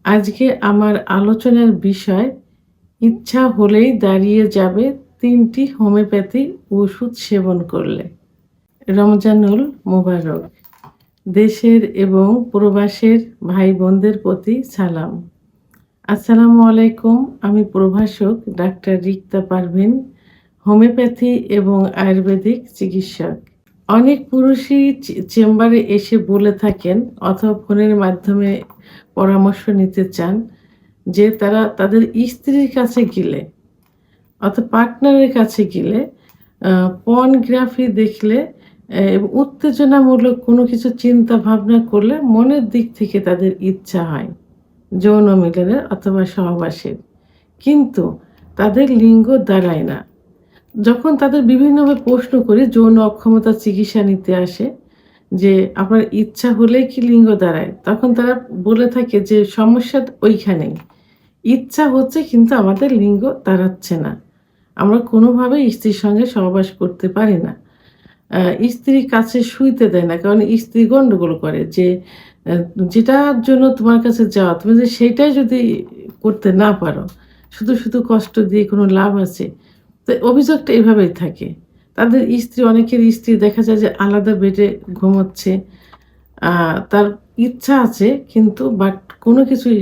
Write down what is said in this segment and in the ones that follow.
আজকে আমার আলোচনার বিষয় ইচ্ছা হলেই দাঁড়িয়ে যাবে ৩টি হোমিওপ্যাথি ওষুধ সেবন করলে। রমজানুল মোবারক। দেশের এবং প্রবাসের ভাই-বোনদের প্রতি সালাম। আসসালামু আলাইকুম। আমি প্রভাষক ডাক্তার রিক্তা পারভীন, হোমিওপ্যাথি এবং আয়ুর্বেদিক চিকিৎসক। অনেক পুরুষই চেম্বারে এসে বলে থাকেন অথবা ফোনের মাধ্যমে পরামর্শ নিতে চান যে তারা তাদের স্ত্রীর কাছে গেলে অর্থাৎ পার্টনারের কাছে গেলে পর্নোগ্রাফি দেখলে এবং উত্তেজনামূলক কোনো কিছু চিন্তা ভাবনা করলে মনের দিক থেকে তাদের ইচ্ছা হয় যৌন মিলনের অথবা সহবাসের। কিন্তু তাদের লিঙ্গ দাঁড়ায় না। যখন তাদের বিভিন্নভাবে প্রশ্ন করি যৌন অক্ষমতার চিকিৎসা নিতে আসে যে, "আপনার ইচ্ছা হলেই কি লিঙ্গ দাঁড়ায়?" তখন তারা বলে থাকে যে, "সমস্যা ওইখানেই। ইচ্ছা হচ্ছে কিন্তু আমাদের লিঙ্গ দাঁড়াচ্ছে না। আমরা কোনোভাবেই স্ত্রীর সঙ্গে সহবাস করতে পারি না।" স্ত্রীর কাছে শুইতে দেয় না। কারণ স্ত্রী গন্ডগোল করে যে, অ্যা "যেটার জন্য তোমার কাছে যাওয়া, তুমি যদি সেইটাই যদি করতে না পারো, শুধু কষ্ট দিয়ে কোনো লাভ আছে?" তো অভিযোগটা এভাবেই থাকে। তাদের স্ত্রী অনেকের স্ত্রী দেখা যায় যে আলাদা বেডে ঘুমোচ্ছে। আ তার ইচ্ছা আছে কিন্তু কোনো কিছুই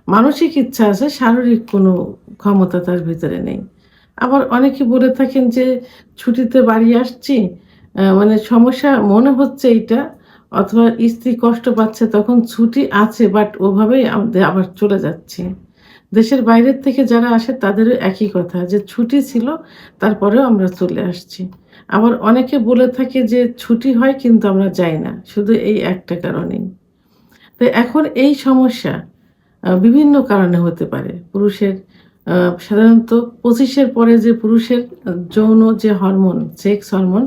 মানসিক ইচ্ছা আছে, শারীরিক কোনো ক্ষমতা তার ভিতরে নেই। আবার অনেকে বলে থাকেন যে ছুটিতে বাড়ি আসছি, মানে সমস্যা মনে হচ্ছে এইটা অথবা স্ত্রী কষ্ট পাচ্ছে তখন ছুটি আছে ওভাবেই আবার চলে যাচ্ছি। দেশের বাইরের থেকে যারা আসে তাদেরও একই কথা যে ছুটি ছিল তারপরেও আমরা চলে আসছি। আবার অনেকে বলে থাকে যে ছুটি হয় কিন্তু আমরা যাই না। শুধু এই একটা কারণেই। তো এখন এই সমস্যা বিভিন্ন কারণে হতে পারে। পুরুষের আ সাধারণত ২৫ এর পরে যে পুরুষের যৌন যে hormone, sex hormone,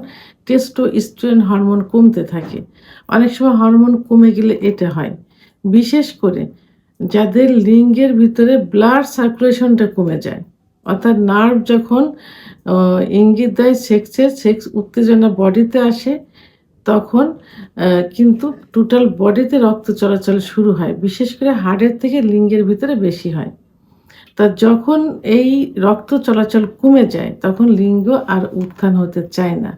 testosterone hormone কমতে থাকে। অনেক সময় হরমোন কমে গেলে এটা হয়। বিশেষ করে যাদের লিঙ্গের ভিতরে ব্লাড সার্কুলেশনটা কমে যায়। অর্থাৎ নার্ভ যখন অ ইঙ্গিত দেয় সেক্স উত্তেজনা বডিতে আসে তখন কিন্তু টোটাল বডিতে রক্ত চলাচল শুরু হয়। বিশেষ করে হার্টের থেকে লিঙ্গের ভিতরে বেশি হয়। তা যখন এই রক্ত চলাচল কমে যায় তখন লিঙ্গ আর উত্থান হতে চায় না।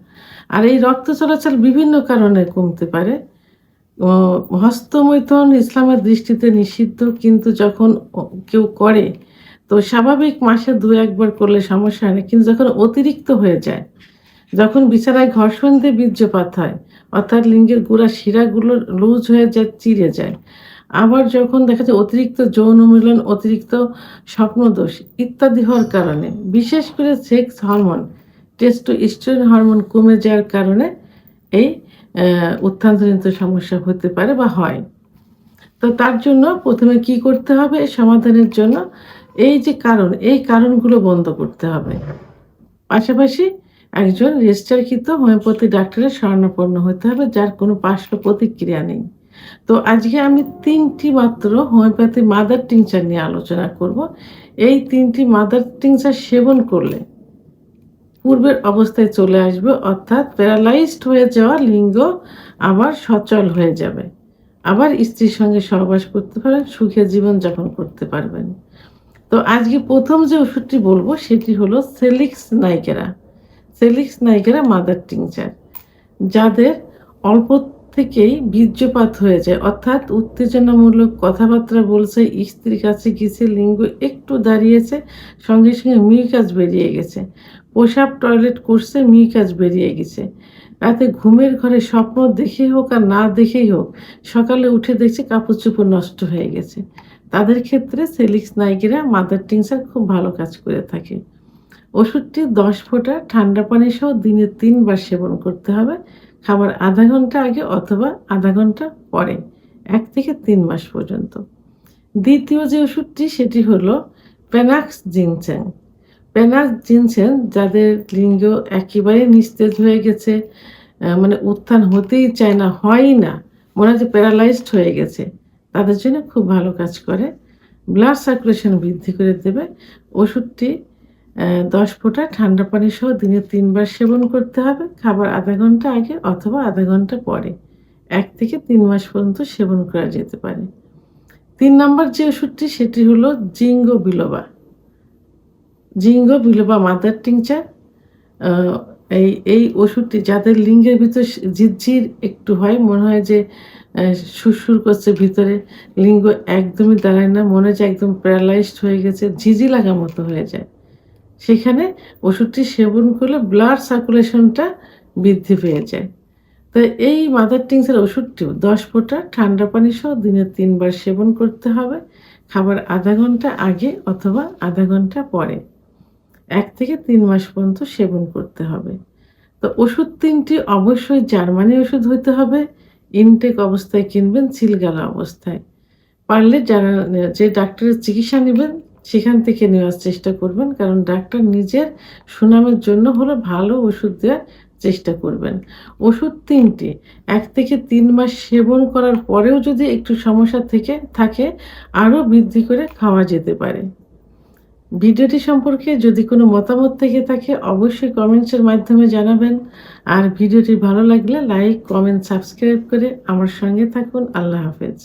আর এই রক্ত চলাচল বিভিন্ন কারণে কমতে পারে। ও হস্তমৈথুন ইসলামের দৃষ্টিতে নিষিদ্ধ কিন্তু যখন কেউ করে তো স্বাভাবিক মাসে ২-১ বার করলে সমস্যা হয় না। কিন্তু যখন অতিরিক্ত হয়ে যায়, যখন বিছানায় ঘর্ষণ দিয়ে বীর্যপাত হয়, অর্থাৎ লিঙ্গের গোড়ার শিরাগুলো লুজ হয়ে যায়, চিড়ে যায়। আবার যখন দেখা যায় অতিরিক্ত যৌন মিলন, অতিরিক্ত স্বপ্নদোষ ইত্যাদি হওয়ার কারণে, বিশেষ করে সেক্স হরমোন, টেস্টোস্টেরন হরমোন কমে যাওয়ার কারণে এই উত্থানজনিত সমস্যা হতে পারে বা হয়। তো তার জন্য ১ম এ কি করতে হবে এর সমাধানের জন্য? এই যে কারণ, এই কারণগুলো বন্ধ করতে হবে। পাশাপাশি একজন রেজিস্টারকৃত হোমিওপ্যাথি ডাক্তারের শরণাপন্ন হতে হবে যার কোনো পার্শ্ব প্রতিক্রিয়া নেই। তো আজকে আমি ৩ টি মাত্র হোমিওপ্যাথি মাদার টিংচার নিয়ে আলোচনা করব। এই ৩ টি মাদার টিংচার সেবন করলে পূর্বের অবস্থায় চলে আসবে অর্থাৎ প্যারালাইজড হয়ে যাওয়া লিঙ্গ আবার সচল হয়ে যাবে। আবার স্ত্রীর সঙ্গে সহবাস করতে পারেন, সুখে জীবনযাপন করতে পারবেন। তো আজকে ১ম যে ওষুধটি বলব সেটি হলো সেলিক্স নাইগেরা। সেলিক্স নাইগেরা মাদার টিংচার। যাদের অল্প থেকেই বীর্যপাত হয়ে যায় অর্থাৎ উত্তেজনামূলক কথাবার্তা বলছে, স্ত্রীর কাছে গেছে, লিঙ্গ একটু দাঁড়িয়েছে, সঙ্গে মিউকাস বেরিয়ে গেছে। প্রসাব, টয়লেট করছে, মিউকাস বেরিয়ে গেছে। রাতে ঘুমের ঘরে স্বপ্ন দেখে হোক আর না দেখেই হোক, সকালে উঠে দেখছে কাপড়-চোপড় নষ্ট হয়ে গেছে। তাদের ক্ষেত্রে সেলিক্স নাইগেরা মাদার টিংচার খুব ভালো কাজ করে থাকে। ওষুধটি ১০ ফোঁটা ঠান্ডা পানি সহ দিনে ৩ বার সেবন করতে হবে। খাবার ০.৫ ঘন্টা আগে অথবা ০.৫ ঘন্টা পরে ১ থেকে ৩ মাস পর্যন্ত। দ্বিতীয় যে ওষুধটি সেটি হলো প্যানাক্স জিনসেং। প্যানাক্স জিনসেং যাদের লিঙ্গ একেবারে নিস্তেজ হয়ে গেছে, মানে উত্থান হতেই চায় না, হয়ই না। মনে হয় যে প্যারালাইজড হয়ে গেছে। তাদের জন্য খুব ভালো কাজ করে। ব্লাড সার্কুলেশন বৃদ্ধি করে দেবে। ওষুধটি ১০ ফোঁটা ঠান্ডা পানি সহ দিনে ৩ বার সেবন করতে হবে। খাবার ০.৫ ঘন্টা আগে অথবা ০.৫ ঘন্টা পরে। ১ থেকে ৩ মাস পর্যন্ত সেবন করা যেতে পারে। 3 নাম্বার যে ওষুধটি সেটি হলো জিঙ্গো বিলোবা। জিঙ্গো বিলোবা মাদার টিংচার। আ এই ওষুধটি যাদের লিঙ্গের ভিতর ঝিরঝির একটু হয়, মনে হয় যে সুরসুর করছে ভিতরে, লিঙ্গ একদমই দাঁড়ায় না, মনে হয় যে একদম প্যারালাইজড হয়ে গেছে, ঝিঁঝি লাগার মতো হয়ে যায়। সেখানে ওষুধটি সেবন করলে ব্লাড সার্কুলেশনটা বৃদ্ধি পেয়ে যায়। তো এই মাদার টিংসের ওষুধটিও ১০ ফোঁটা ঠান্ডা পানি সহ দিনে ৩ বার সেবন করতে হবে। খাবার ০.৫ ঘন্টা আগে অথবা ০.৫ ঘন্টা পরে। ১ থেকে ৩ মাস পর্যন্ত সেবন করতে হবে। তো ওষুধ ৩ টি অবশ্যই জার্মানি ওষুধ হইতে হবে। ইনটেক অবস্থায় কিনবেন, সিলগালা অবস্থায়। পারলে যারা যে ডাক্তারের চিকিৎসা নিবেন সেখান থেকে নেওয়ার চেষ্টা করবেন। কারণ ডাক্তার নিজের সুনামের জন্য হলে ভালো ওষুধ দেওয়ার চেষ্টা করবেন। ওষুধ ৩ টি ১ থেকে ৩ মাস সেবন করার পরেও যদি একটু সমস্যা থাকে আরও বৃদ্ধি করে খাওয়া যেতে পারে। ভিডিওটি সম্পর্কে যদি কোনো মতামত থেকে থাকে অবশ্যই কমেন্টসের মাধ্যমে জানাবেন। আর ভিডিওটি ভালো লাগলে লাইক, কমেন্ট, সাবস্ক্রাইব করে আমার সঙ্গে থাকুন। আল্লাহ হাফেজ।